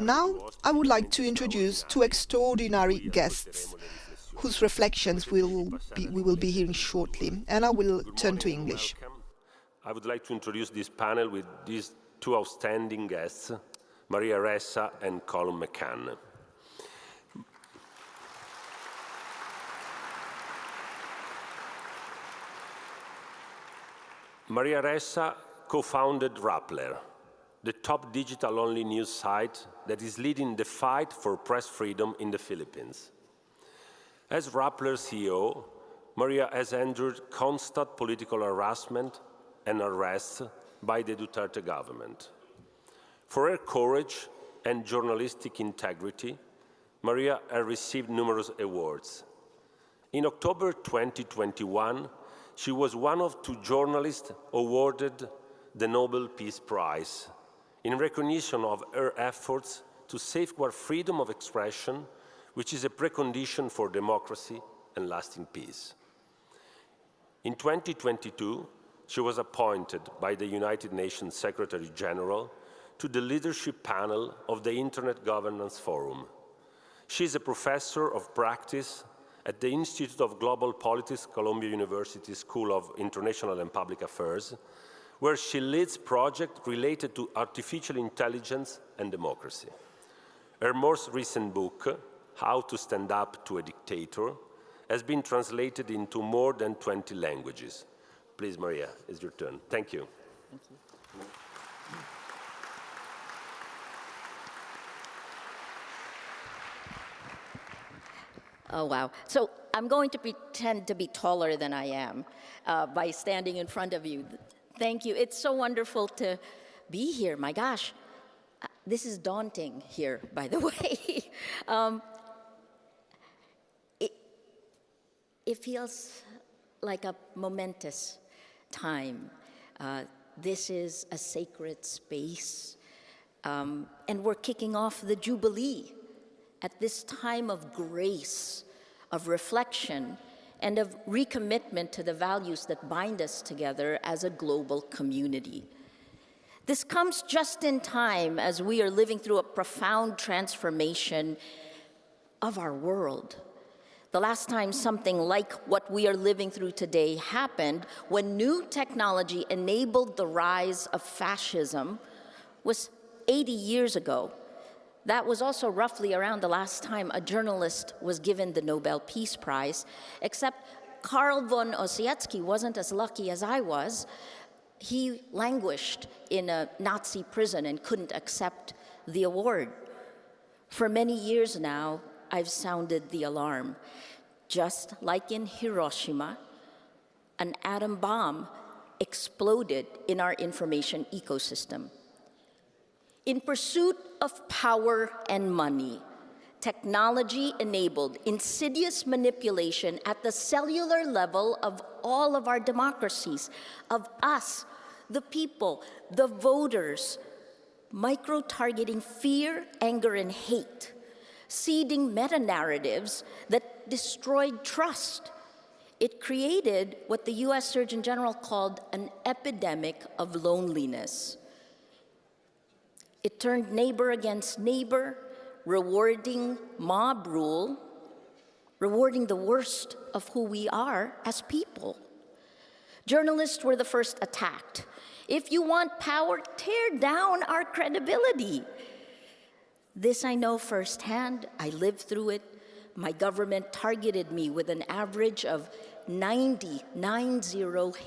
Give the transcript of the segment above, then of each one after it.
Now, I would like to introduce two extraordinary guests whose reflections we will be hearing shortly, and I will turn to English. I would like to introduce this panel with these two outstanding guests, Maria Ressa and Colin McCann. Maria Ressa co-founded Rappler, the top digital-only news site that is leading the fight for press freedom in the Philippines. As Rappler CEO, Maria has endured constant political harassment and arrests by the Duterte government. For her courage and journalistic integrity, Maria has received numerous awards. In October 2021, she was one of two journalists awarded the Nobel Peace Prize in recognition of her efforts to safeguard freedom of expression, which is a precondition for democracy and lasting peace. In 2022, she was appointed by the United Nations Secretary General to the leadership panel of the Internet Governance Forum. She is a professor of practice at the Institute of Global Politics, Columbia University School of International and Public Affairs, where she leads projects related to artificial intelligence and democracy. Her most recent book, How to Stand Up to a Dictator, has been translated into more than 20 languages. Please, Maria, it's your turn. Thank you. Thank you. Oh, wow. So I'm going to pretend to be taller than I am by standing in front of you. Thank you. It's so wonderful to be here. My gosh, this is daunting here, by the way. It feels like a momentous time. This is a sacred space. And we're kicking off the Jubilee at this time of grace, of reflection, and of recommitment to the values that bind us together as a global community. This comes just in time as we are living through a profound transformation of our world. The last time something like what we are living through today happened, when new technology enabled the rise of fascism, was 80 years ago. That was also roughly around the last time a journalist was given the Nobel Peace Prize, except Karl von Ossietzky wasn't as lucky as I was. He languished in a Nazi prison and couldn't accept the award. For many years now, I've sounded the alarm. Just like in Hiroshima, an atom bomb exploded in our information ecosystem. In pursuit of power and money, technology enabled insidious manipulation at the cellular level of all of our democracies, of us, the people, the voters, micro-targeting fear, anger, and hate, seeding meta-narratives that destroyed trust. It created what the US Surgeon General called an epidemic of loneliness. It turned neighbor against neighbor, rewarding mob rule, rewarding the worst of who we are as people. Journalists were the first attacked. If you want power, tear down our credibility. This I know firsthand. I lived through it. My government targeted me with an average of 90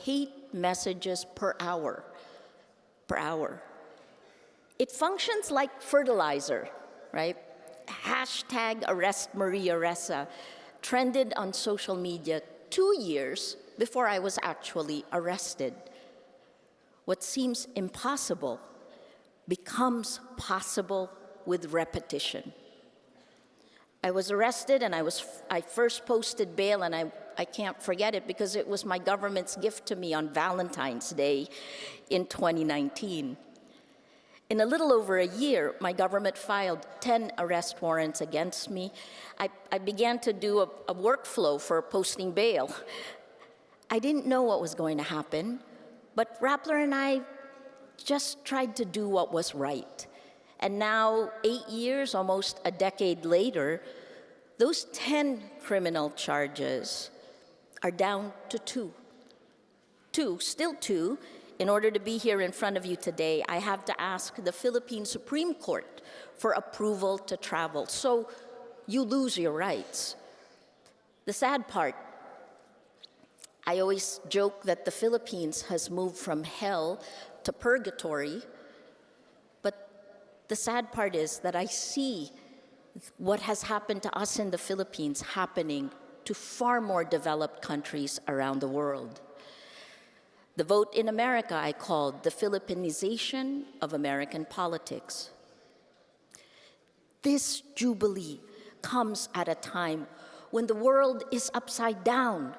hate messages per hour. It functions like fertilizer, right? Hashtag arrest Maria Ressa trended on social media 2 years before I was actually arrested. What seems impossible becomes possible with repetition. I was arrested and I first posted bail, and I can't forget it because it was my government's gift to me on Valentine's Day in 2019. In a little over a year, my government filed 10 arrest warrants against me. I began to do a workflow for posting bail. I didn't know what was going to happen, but Rappler and I just tried to do what was right. And now, 8 years, almost a decade later, those 10 criminal charges are down to 2. Still 2. In order to be here in front of you today, I have to ask the Philippine Supreme Court for approval to travel. So you lose your rights. The sad part, I always joke that the Philippines has moved from hell to purgatory, but the sad part is that I see what has happened to us in the Philippines happening to far more developed countries around the world. The vote in America I called the Philippinization of American politics. This jubilee comes at a time when the world is upside down,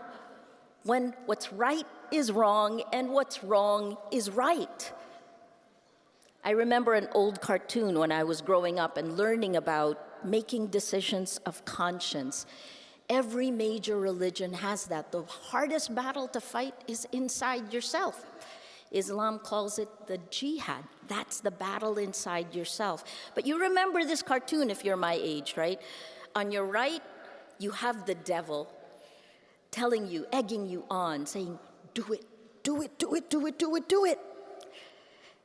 when what's right is wrong and what's wrong is right. I remember an old cartoon when I was growing up and learning about making decisions of conscience. Every major religion has that. The hardest battle to fight is inside yourself. Islam calls it the jihad. That's the battle inside yourself. But you remember this cartoon if you're my age, right? On your right, you have the devil telling you, egging you on, saying, do it, do it, do it, do it, do it, do it.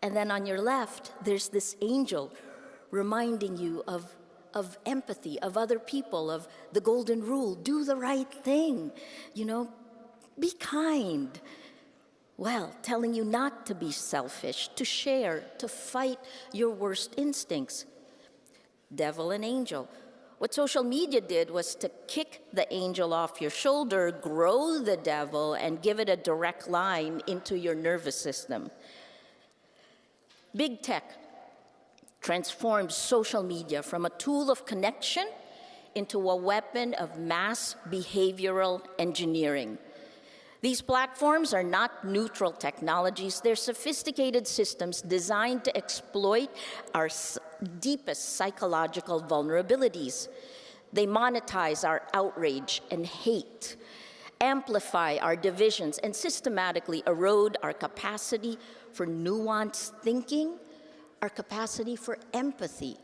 And then on your left, there's this angel reminding you of empathy, of other people, of the golden rule, do the right thing, be kind. Well, telling you not to be selfish, to share, to fight your worst instincts. Devil and angel. What social media did was to kick the angel off your shoulder, grow the devil, and give it a direct line into your nervous system. Big tech transformed social media from a tool of connection into a weapon of mass behavioral engineering. These platforms are not neutral technologies. They're sophisticated systems designed to exploit our deepest psychological vulnerabilities. They monetize our outrage and hate, amplify our divisions, and systematically erode our capacity for nuanced thinking, our capacity for empathy.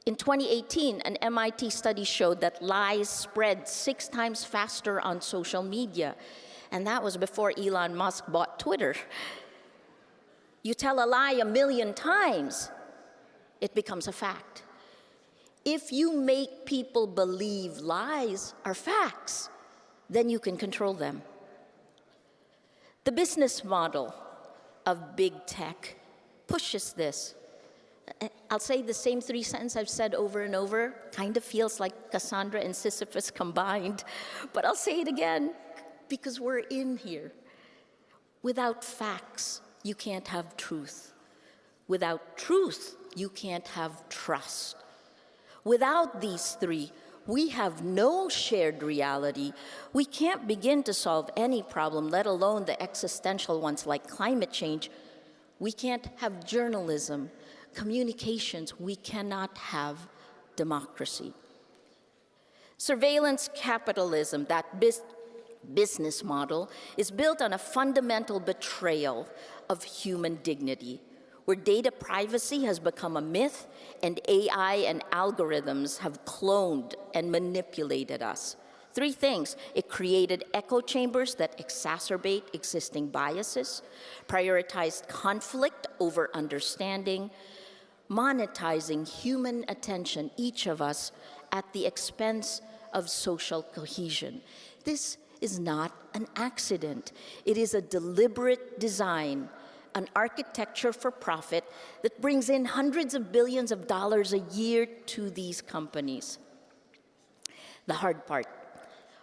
In 2018, an MIT study showed that lies spread 6 times faster on social media, and that was before Elon Musk bought Twitter. You tell a lie 1 million times, it becomes a fact. If you make people believe lies are facts, then you can control them. The business model of big tech pushes this. I'll say the same 3 sentences I've said over and over. Kind of feels like Cassandra and Sisyphus combined, but I'll say it again because we're in here. Without facts, you can't have truth. Without truth, you can't have trust. Without these 3, we have no shared reality. We can't begin to solve any problem, let alone the existential ones like climate change. We can't have journalism, communications. We cannot have democracy. Surveillance capitalism, that business model, is built on a fundamental betrayal of human dignity, where data privacy has become a myth and AI and algorithms have cloned and manipulated us. 3 things. It created echo chambers that exacerbate existing biases, prioritized conflict over understanding, monetizing human attention, each of us, at the expense of social cohesion. This is not an accident. It is a deliberate design, an architecture for profit that brings in hundreds of billions of dollars a year to these companies. The hard part,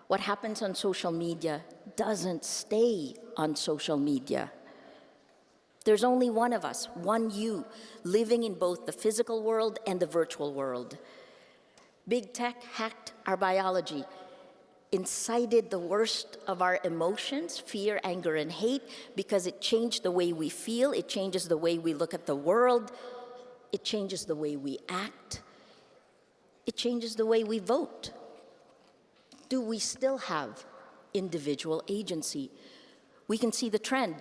what happens on social media doesn't stay on social media. There's only one of us, one you, living in both the physical world and the virtual world. Big tech hacked our biology, incited the worst of our emotions, fear, anger, and hate, because it changed the way we feel, it changes the way we look at the world, it changes the way we act, it changes the way we vote. Do we still have individual agency? We can see the trend.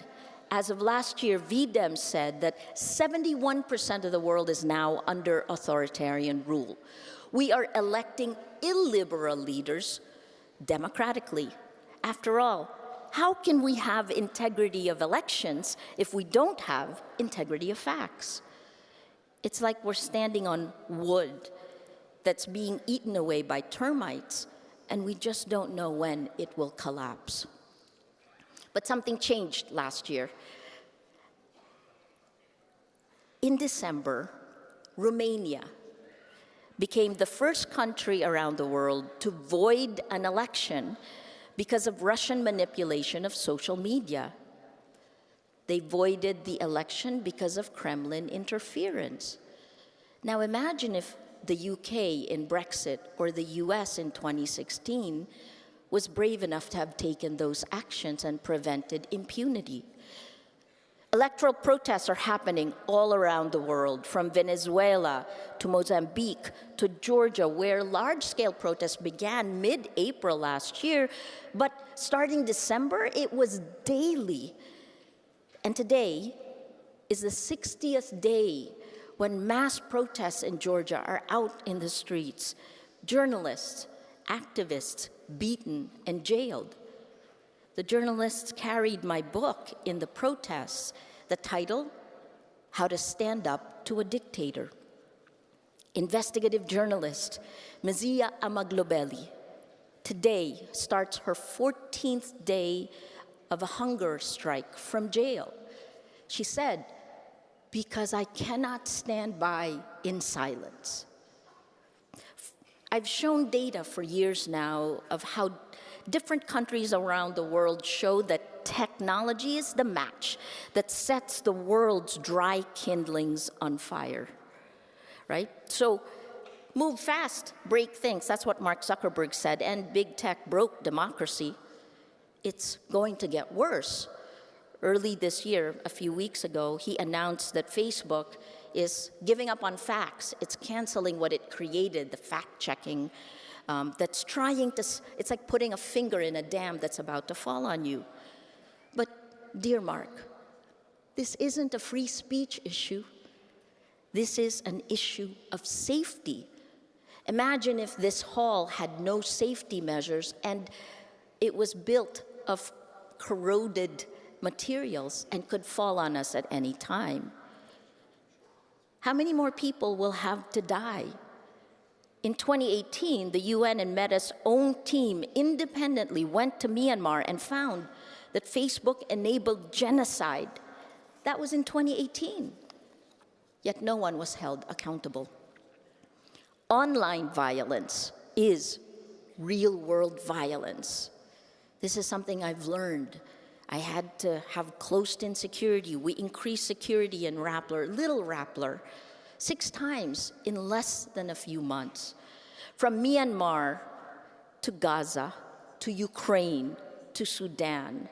As of last year, VDEM said that 71% of the world is now under authoritarian rule. We are electing illiberal leaders democratically. After all, how can we have integrity of elections if we don't have integrity of facts? It's like we're standing on wood that's being eaten away by termites, and we just don't know when it will collapse. But something changed last year. In December, Romania became the first country around the world to void an election because of Russian manipulation of social media. They voided the election because of Kremlin interference. Now imagine if the UK in Brexit or the US in 2016 was brave enough to have taken those actions and prevented impunity. Electoral protests are happening all around the world, from Venezuela to Mozambique to Georgia, where large-scale protests began mid-April last year, but starting December, it was daily. And today is the 60th day when mass protests in Georgia are out in the streets. Journalists, activists, beaten and jailed. The journalists carried my book in the protests, the title, How to Stand Up to a Dictator. Investigative journalist Maria Ressa today starts her 14th day of a hunger strike from jail. She said, "Because I cannot stand by in silence." I've shown data for years now of how different countries around the world show that technology is the match that sets the world's dry kindlings on fire, right? So move fast, break things. That's what Mark Zuckerberg said, and big tech broke democracy. It's going to get worse. Early this year, a few weeks ago, he announced that Facebook is giving up on facts. It's canceling what it created, the fact-checking, that's trying to, it's like putting a finger in a dam that's about to fall on you. But, dear Mark, this isn't a free speech issue. This is an issue of safety. Imagine if this hall had no safety measures and it was built of corroded materials and could fall on us at any time. How many more people will have to die? In 2018, the UN and Meta's own team independently went to Myanmar and found that Facebook enabled genocide. That was in 2018. Yet no one was held accountable. Online violence is real-world violence. This is something I've learned. I had to have closed-in security. We increased security in Rappler, little Rappler, 6 times in less than a few months. From Myanmar to Gaza, to Ukraine, to Sudan,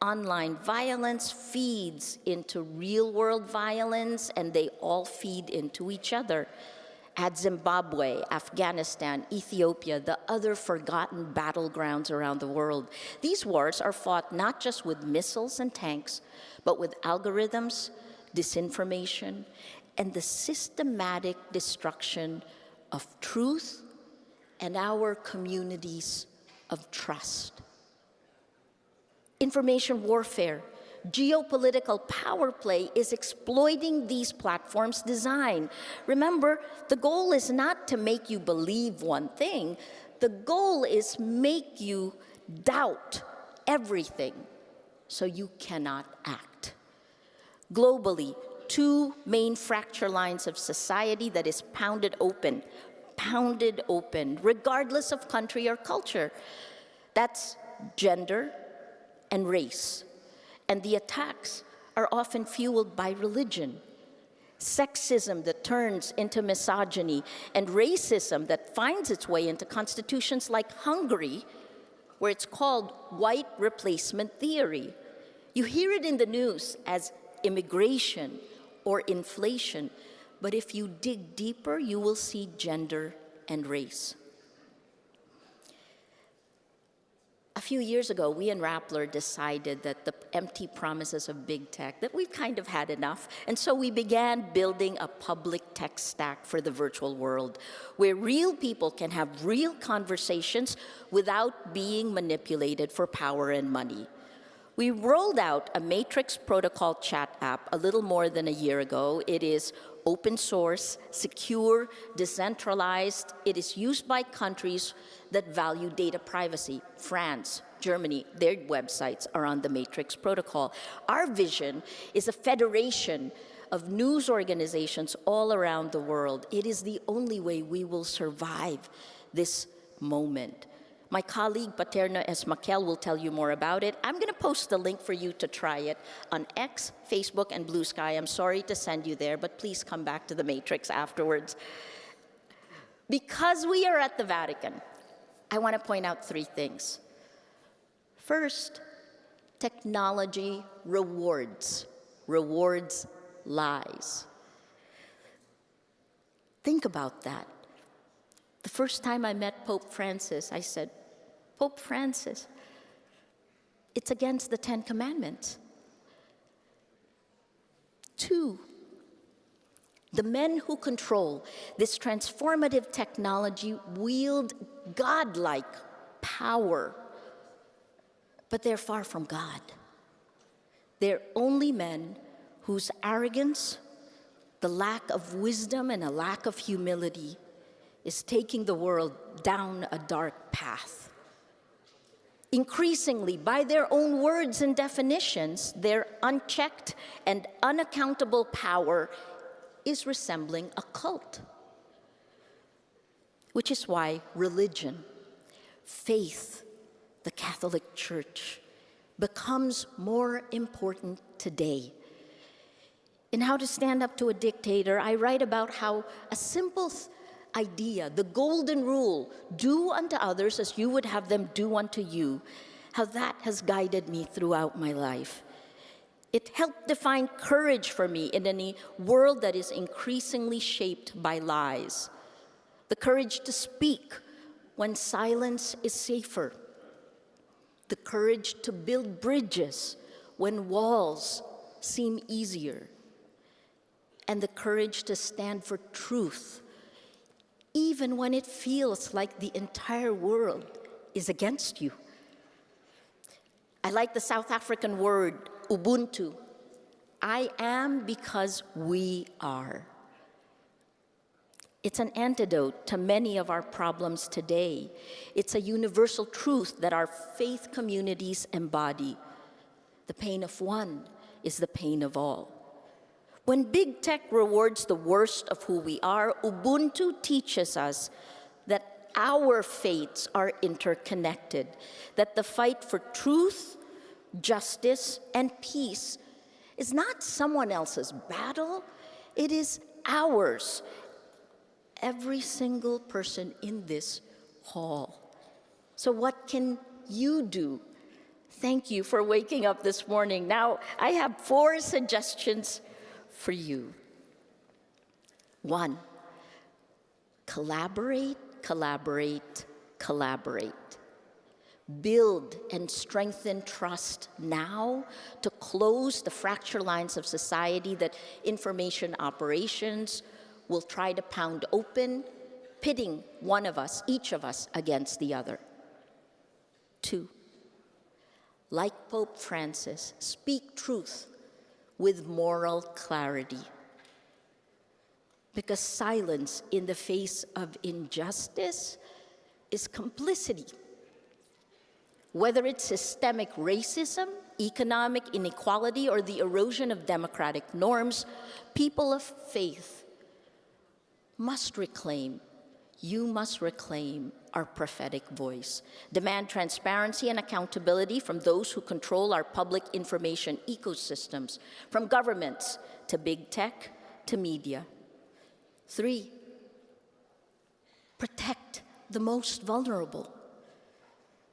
online violence feeds into real-world violence, and they all feed into each other. Add Zimbabwe, Afghanistan, Ethiopia, the other forgotten battlegrounds around the world. These wars are fought not just with missiles and tanks, but with algorithms, disinformation, and the systematic destruction of truth and our communities of trust. Information warfare, geopolitical power play is exploiting these platforms' design. Remember, the goal is not to make you believe one thing. The goal is make you doubt everything so you cannot act. Globally, 2 main fracture lines of society that is pounded open, regardless of country or culture. That's gender and race. And the attacks are often fueled by religion. Sexism that turns into misogyny, and racism that finds its way into constitutions like Hungary, where it's called white replacement theory. You hear it in the news as immigration or inflation, but if you dig deeper, you will see gender and race. A few years ago, we in Rappler decided that the empty promises of big tech, that we've kind of had enough. And so we began building a public tech stack for the virtual world, where real people can have real conversations without being manipulated for power and money. We rolled out a Matrix protocol chat app a little more than a year ago. It is open source, secure, decentralized. It is used by countries that value data privacy. France, Germany, their websites are on the Matrix protocol. Our vision is a federation of news organizations all around the world. It is the only way we will survive this moment. My colleague Paterno S. Maquel will tell you more about it. I'm going to post the link for you to try it on X, Facebook, and Blue Sky. I'm sorry to send you there, but please come back to the Matrix afterwards. Because we are at the Vatican, I want to point out three things. First, technology rewards lies. Think about that. The first time I met Pope Francis, I said, Pope Francis, it's against the 10 Commandments. 2, the men who control this transformative technology wield godlike power, but they're far from God. They're only men whose arrogance, the lack of wisdom, and a lack of humility is taking the world down a dark path. Increasingly, by their own words and definitions, their unchecked and unaccountable power is resembling a cult. Which is why religion, faith, the Catholic Church, becomes more important today. In How to Stand Up to a Dictator, I write about how a simple idea, the golden rule, do unto others as you would have them do unto you, how that has guided me throughout my life. It helped define courage for me in a world that is increasingly shaped by lies. The courage to speak when silence is safer. The courage to build bridges when walls seem easier. And the courage to stand for truth even when it feels like the entire world is against you. I like the South African word, Ubuntu. I am because we are. It's an antidote to many of our problems today. It's a universal truth that our faith communities embody. The pain of one is the pain of all. When big tech rewards the worst of who we are, Ubuntu teaches us that our fates are interconnected, that the fight for truth, justice, and peace is not someone else's battle, it is ours. Every single person in this hall. So what can you do? Thank you for waking up this morning. Now, I have 4 suggestions for you. 1, collaborate, collaborate, collaborate. Build and strengthen trust now to close the fractured lines of society that information operations will try to pound open, pitting one of us, each of us, against the other. 2, like Pope Francis, speak truth with moral clarity. Because silence in the face of injustice is complicity. Whether it's systemic racism, economic inequality, or the erosion of democratic norms, people of faith must reclaim, you must reclaim our prophetic voice. Demand transparency and accountability from those who control our public information ecosystems, from governments to big tech to media. 3, protect the most vulnerable.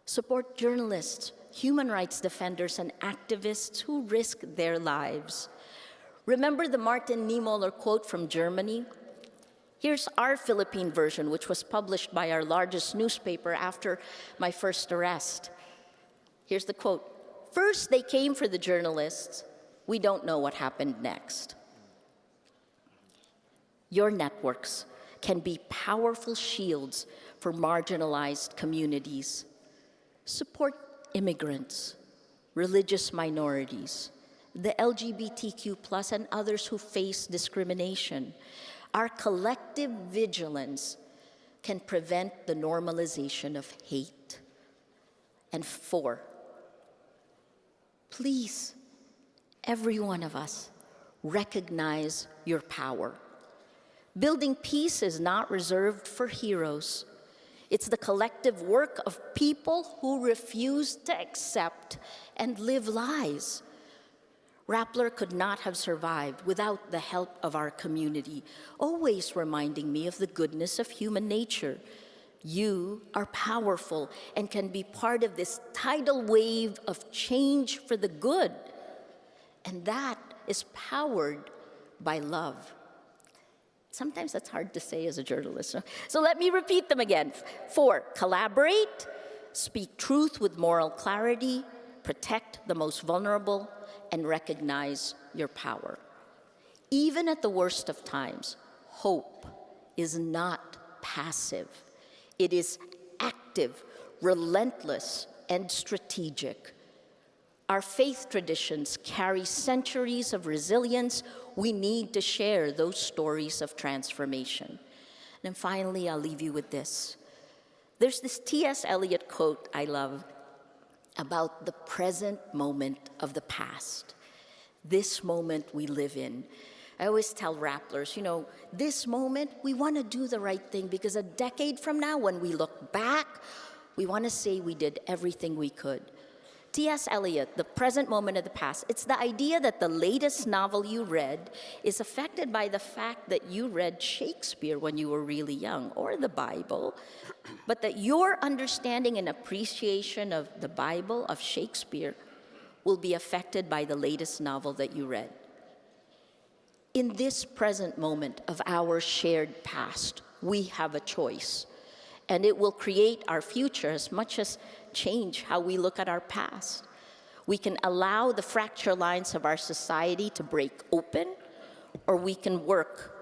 Support journalists, human rights defenders, and activists who risk their lives. Remember the Martin Niemöller quote from Germany? Here's our Philippine version, which was published by our largest newspaper after my first arrest. Here's the quote. First, they came for the journalists. We don't know what happened next. Your networks can be powerful shields for marginalized communities. Support immigrants, religious minorities, the LGBTQ+, and others who face discrimination. Our collective vigilance can prevent the normalization of hate. And 4, please, every one of us, recognize your power. Building peace is not reserved for heroes. It's the collective work of people who refuse to accept and live lies. Rappler could not have survived without the help of our community, always reminding me of the goodness of human nature. You are powerful and can be part of this tidal wave of change for the good. And that is powered by love. Sometimes that's hard to say as a journalist. So let me repeat them again. 4, collaborate, speak truth with moral clarity, protect the most vulnerable, and recognize your power. Even at the worst of times, hope is not passive. It is active, relentless, and strategic. Our faith traditions carry centuries of resilience. We need to share those stories of transformation. And finally, I'll leave you with this. There's this T.S. Eliot quote I love about the present moment of the past, this moment we live in. I always tell Rapplers, this moment, we want to do the right thing because a decade from now, when we look back, we want to say we did everything we could. T.S. Eliot, the present moment of the past, it's the idea that the latest novel you read is affected by the fact that you read Shakespeare when you were really young, or the Bible, but that your understanding and appreciation of the Bible, of Shakespeare, will be affected by the latest novel that you read. In this present moment of our shared past, we have a choice, and it will create our future as much as change how we look at our past. We can allow the fracture lines of our society to break open, or we can work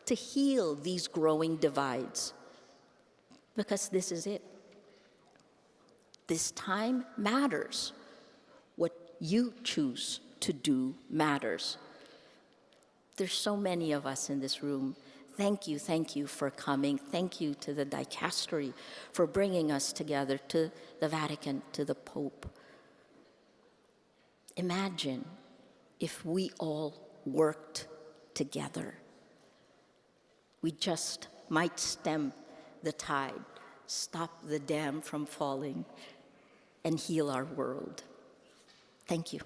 to heal these growing divides. Because this is it. This time matters. What you choose to do matters. There's so many of us in this room. Thank you for coming. Thank you to the dicastery for bringing us together, to the Vatican, to the Pope. Imagine if we all worked together. We just might stem the tide, stop the dam from falling, and heal our world. Thank you.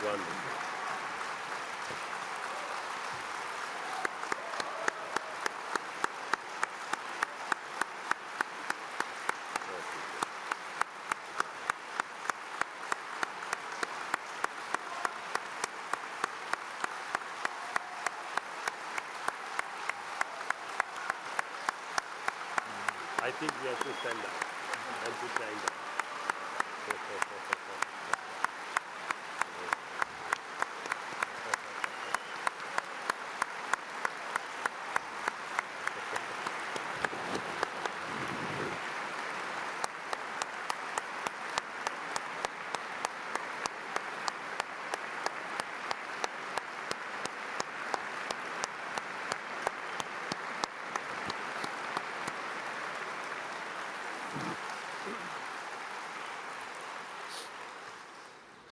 Wonderful. I think we have to stand up and to stand up.